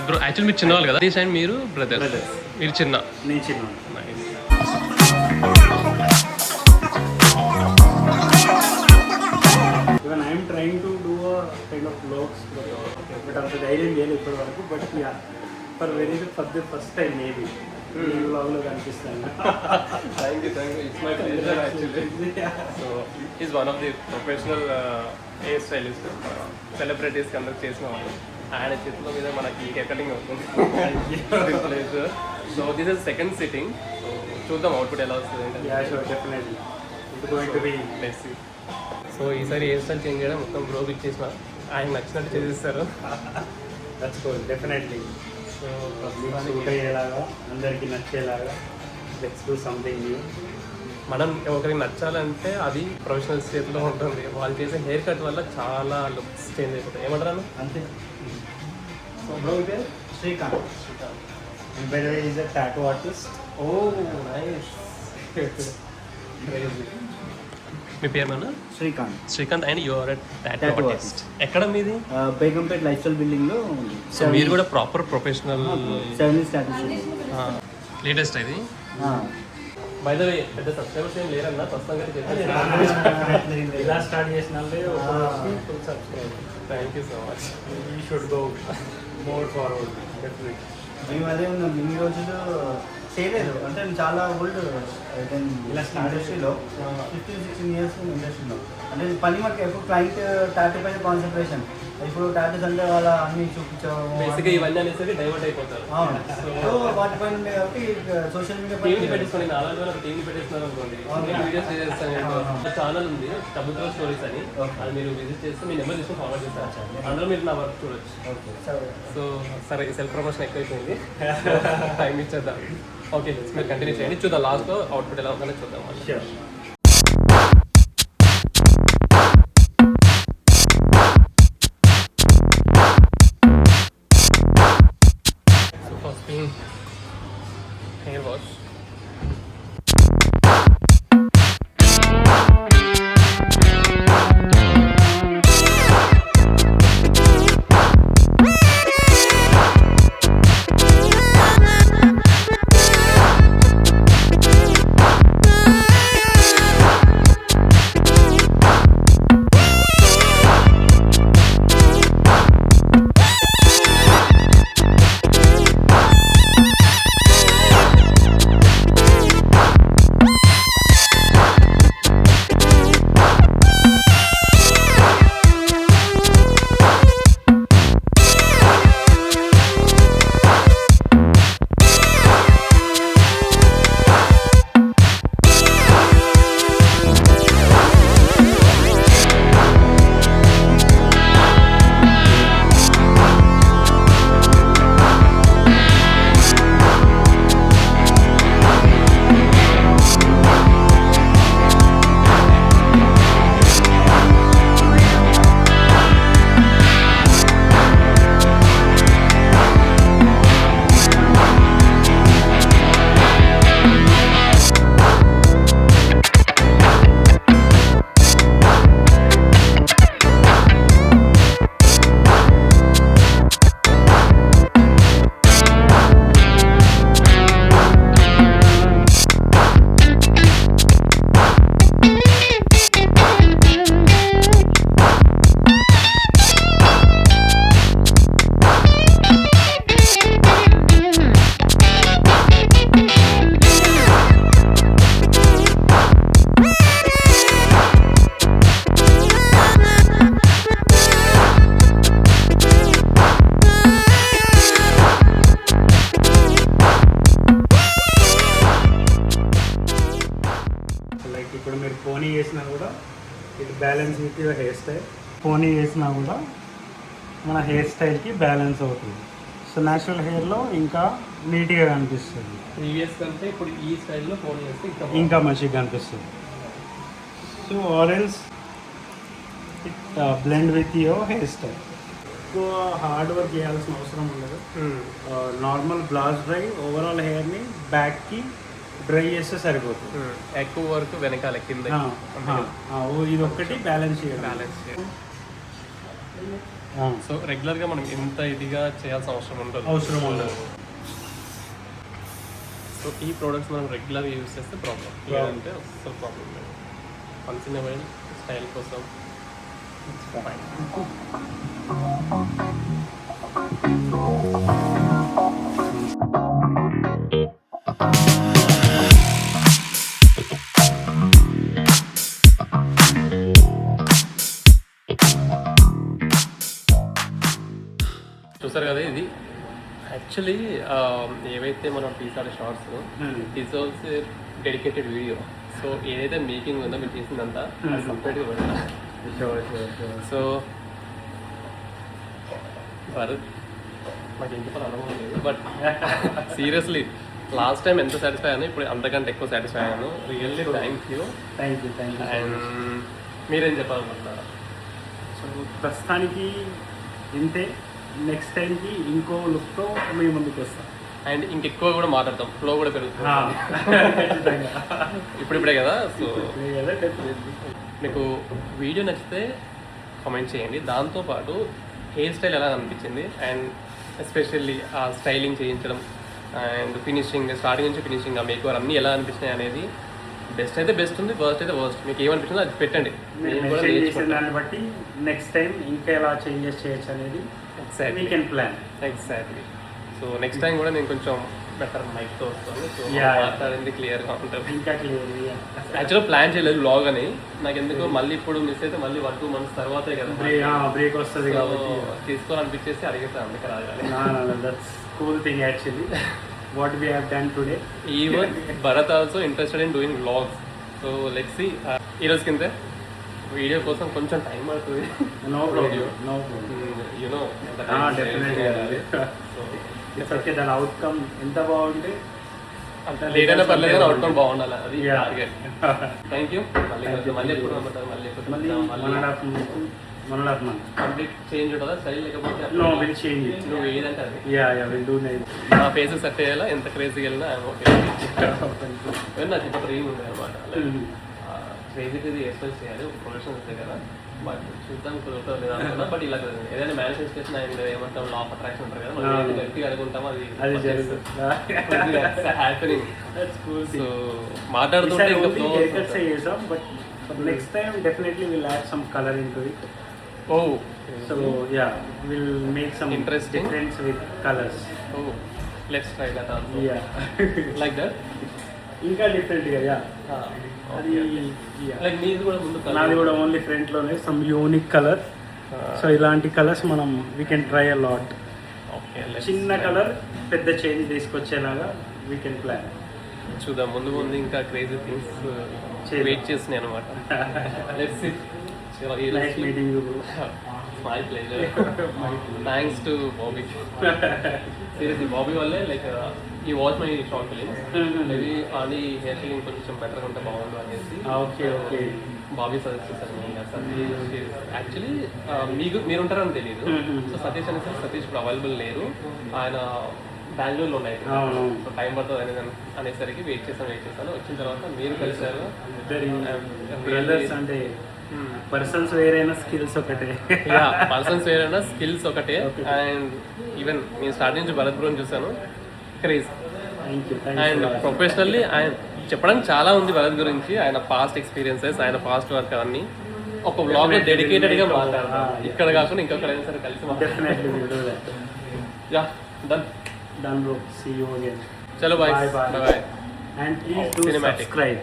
Bro actually మీరు చిన్నవాళ్ళు కదా దిస్ అండ్ మీరు బ్రదర్ మీరు చిన్న నేను చిన్న even I'm trying to do a kind of vlogs but అంత ధైర్యం లేదు ఇప్పటి వరకు but yeah for the first time maybe ఈ వ్లాగ్లో కనిపిస్తాను. Thank you it's my pleasure actually. So is one of the professional hair stylist సెలబ్రిటీస్కి అందరికి చేసిన వాళ్ళు. ఆయన చేతిలో మీద మనకి హెయిర్ కటింగ్ అవుతుంది. So this is second sitting. So చూద్దాం అవుట్పుట్ ఎలా వస్తుంది. సో ఈసారి హెయిర్ స్టైల్ చేంజ్ చేయడం మొత్తం బ్రోకి ఇచ్చేసిన ఆయన నచ్చినట్టు చేసేస్తారు. డెఫినెట్లీ. సో సూట్ అయ్యేలాగా అందరికీ నచ్చేలాగా లెట్స్ డూ సంథింగ్ న్యూ. మనం ఒకరికి నచ్చాలంటే అది ప్రొఫెషనల్స్ చేతిలో ఉంటుంది. వాళ్ళు చేసే హెయిర్ కట్ వల్ల చాలా లుక్స్ చేంజ్ అయిపోతాయి. ఏమంటారు అంతే. సో బ్రో పేరు Srikanth. And by the way is a tattoo artist. Oh nice. మీ పేరు మన Srikanth. Srikanth and your tattoo artist. ఎక్కడ మీది? బేగంపేట్ లైఫ్ స్టైల్ బిల్డింగ్లో. సో మీరు కూడా ప్రాపర్ ప్రొఫెషనల్ 7 టాటూ. లేటెస్ట్ ఇది. బై ద వే పెద్ద సబ్స్క్రైబర్స్ ఏం లేరన్నా ప్రస్తుతంగా చెప్పేసి ఇలా స్టార్ట్ చేసిన వాళ్ళే full subscriber. Thank you so much. You should go more forward. Definite. మేము అదే ఉన్నాం ఇన్ని రోజులు చేయలేదు. అంటే నేను చాలా ఓల్డ్ ఇలా ఇండస్ట్రీలో 15-16 years ఇండస్ట్రీలో. అంటే పని మాకు ఎప్పుడు క్లయింట్ టాటూ పైన కాన్సన్ట్రేషన్. ఇప్పుడు టాటూస్ అంటే వాళ్ళ అన్ని చూపించాము. బేసిక్గా ఇవన్నీ అనేసరికి డైవర్ట్ అయిపోతారు. అవును. సో వాటిపైన ఉండే కాబట్టి సోషల్ మీడియా టీవీ పెట్టేసుకోండి. అలాగే ఒక టీవీ పెట్టేస్తున్నారు అనుకోండి. వీడియోస్ చేస్తాను. ఛానల్ ఉంది డబ్బుతో స్టోరీస్ అని. అది మీరు విజిట్ చేస్తే మీ నెంబర్ తీసుకొని ఫార్వర్డ్ చేస్తారు. అందులో మీరు నా వర్క్ చూడొచ్చు. సో సరే సెల్ఫ్ ప్రమోషన్ ఎక్కువైపోయింది. టైం ఇచ్చేద్దాం. ఓకే మీరు కంటిన్యూ చేయండి. చూద్దాం లాస్ట్లో అవుట్పుట్ ఎలా ఉందని చూద్దాం. So first thing hair wash. ఇప్పుడు మీరు పోనీ చేసినా కూడా ఇది balance with your hair style. పోనీ చేసినా కూడా మన హెయిర్ స్టైల్కి బ్యాలెన్స్ అవుతుంది. సో న్యాచురల్ హెయిర్లో ఇంకా నీట్గా కనిపిస్తుంది, ప్రీవియస్ కంటే ఇప్పుడు ఈ స్టైల్లో ఫోన్ చేస్తే ఇంకా మంచిగా కనిపిస్తుంది. So orange it blend with your hair style. ఎక్కువ హార్డ్ వర్క్ చేయాల్సిన అవసరం ఉండదు. నార్మల్ బ్లాస్ డ్రై ఓవరాల్ హెయిర్ని బ్యాక్కి డ్రై చేస్తే సరిపోతుంది. ఎక్కువ వరకు వెనకాల కింద ఇది ఒక్కటి బ్యాలెన్స్ చేయాలి. సో రెగ్యులర్గా మనం ఎంత ఇదిగా చేయాల్సిన అవసరం ఉండదు. సో ఈ ప్రోడక్ట్స్ మనం రెగ్యులర్గా యూజ్ చేస్తే ప్రాబ్లం, లేదంటే అసలు ప్రాబ్లం లేదు. వన్స్ ఇన్ వైల్ స్టైల్ కోసం చూసారు కదా. ఇది యాక్చువల్లీ ఏవైతే మనం తీసాడే shorts it's also dedicated video. So ఏదైతే మేకింగ్ ఉందో మీరు చేసిందంతా సపరేట్గా పెడతా. సో భరత్ నాకు ఇంత అనుభవం లేదు, బట్ సీరియస్లీ లాస్ట్ టైం ఎంత సాటిస్ఫై అయ్యాను, ఇప్పుడు అంతకంటే ఎక్కువ సాటిస్ఫై అయ్యాను. Really thank you. అండ్ మీరేం చెప్పాలనుకుంటున్నారా? సో ప్రస్తుతానికి ఇంతే. నెక్స్ట్ టైంకి ఇంకో లుక్తో మేము ముందుకు వస్తాం అండ్ ఇంకెక్కువ కూడా మాట్లాడతాం, ఫ్లో కూడా పెరుగుతుంది ఇప్పుడిప్పుడే కదా. సో మీకు వీడియో నచ్చితే కామెంట్ చేయండి. దాంతోపాటు హెయిర్ స్టైల్ ఎలా అనిపించింది అండ్ ఎస్పెషల్లీ ఆ స్టైలింగ్ చేయించడం అండ్ ఫినిషింగ్, స్టార్టింగ్ నుంచి ఫినిషింగ్, ఆ మేకవర్ అన్నీ ఎలా అనిపించినాయి అనేది. బెస్ట్ అయితే బెస్ట్ ఉంది, వర్స్ట్ అయితే వర్స్ట్. మీకు ఏమనిపించిందో అది పెట్టండి. దాన్ని బట్టి నెక్స్ట్ టైం ఇంకా ఎలా చేంజెస్ చేయొచ్చు అనేది ఎగ్జాక్ట్లీ. సో నెక్స్ట్ టైం కూడా నేను కొంచెం బెటర్ మైక్తో వస్తాను. సో మాట్లాడింది క్లియర్గా ఉంటుంది. ఇంకా క్లియర్ యాక్చువల్గా ప్లాన్ చేయలేదు వ్లాగ్ అని. నాకు ఎందుకు మళ్ళీ ఇప్పుడు మిస్ అయితే మళ్ళీ 1-2 months తర్వాతే కదా బ్రేక్ వస్తుంది కాబట్టి తీసుకోవాలనిపించేసి అడిగేస్తాను, అందుకే రాగాలి. That's cool thing actually what we have done today. Even Bharath also interested in doing vlogs. So let's see. ఈరోజు కింద వీడియో కోసం కొంచెం టైం పడుతుంది. No problem. You know okay. దాని అవుట్కమ్ ఎంత బాగుంటే లేదైనా పర్లేదు, అవుట్కమ్ బాగుండాలి, అది టార్గెట్. Thank you. మళ్ళీ ఎప్పుడు కంప్లీట్ చేంజ్ ఉంటుందా స్టైల్, లేకపోతే నువ్వు ఏదంటే అది నా ఫేస్ సెట్ అయ్యేలా ఎంత క్రేజీకి వెళ్ళినా నాకు ఇంత డ్రీమ్ ఉంది అనమాట. క్రేజీకి ఎక్స్ప్రెస్ చేయాలి, ఒక ప్రొఫెషన్ వస్తే కదా. బట్ చూద్దాం కుదురుతుంది లేదా అనుకున్నా. బట్ ఇలా ఏదైనా మేనిఫెస్టేషన్ అండ్ ఏమంటాం లా ఆఫ్ అట్రాక్షన్ ఉంటుంది కదా, మనం ఏది గట్టిగా అనుకుంటామో అది హ్యాపెనింగ్. సో మాట్లాడుతుంటే ఇంకా flow. But next time definitely will add some colour into it. Oh, so yeah, we'll make some interesting difference with colors. Oh, let's try that also. Yeah. Like that? ఇంకా different గా yeah. అది like మీది కూడా ముందు colour, నాది కూడా only front లోనే some unique colour. So ఇలాంటి కలర్స్ మనం we can try a lot. Okay, చిన్న కలర్ పెద్ద చేంజ్ తీసుకొచ్చేలాగా వీ కెన్ ప్లాన్. చూద్దాం ముందు ముందు ఇంకా క్రేజీ థింగ్స్ వెయిట్ చేస్తున్నాయి అనమాట. Let's see. Nice meeting you, bro. My pleasure. Thanks to Bobby. Seriously, Bobby valle like he watched my short films. Maybe ani hair styling కొంచెం better ఉంటే బాగుండు అనేసి. ఓకే. బాబీ సజెస్ట్ చేశారు. సతీష్ యాక్చువల్లీ మీరు ఉంటారని తెలియదు. సో సతీష్ అనేసి సతీష్ ఇప్పుడు అవైలబుల్ లేరు, ఆయన బెంగళూరులో ఉన్నాయి. సో టైం పడుతుంది అనేసరికి వెయిట్ చేశాను. వచ్చిన తర్వాత మీరు కలిసారు. అంటే పర్సన్స్ వేరైనా స్కిల్స్ ఒకటే. అండ్ ఈవెన్ నేను స్టార్టింగ్ నుంచి భరత్ బ్రోని చూసాను, క్రేజ్. అండ్ ప్రొఫెషనల్లీ ఆయన చెప్పడానికి చాలా ఉంది భరత్ గురించి, ఆయన పాస్ట్ ఎక్స్పీరియన్సెస్, ఆయన పాస్ట్ వర్క్ అవన్నీ ఒక బ్లాగ్ లో డెడికేటెడ్గా మాట్లాడతాం. ఇక్కడ కాకుండా ఇంకొకరైనా సరే కలిసి done bro. See you again. చలో bye. And please do subscribe.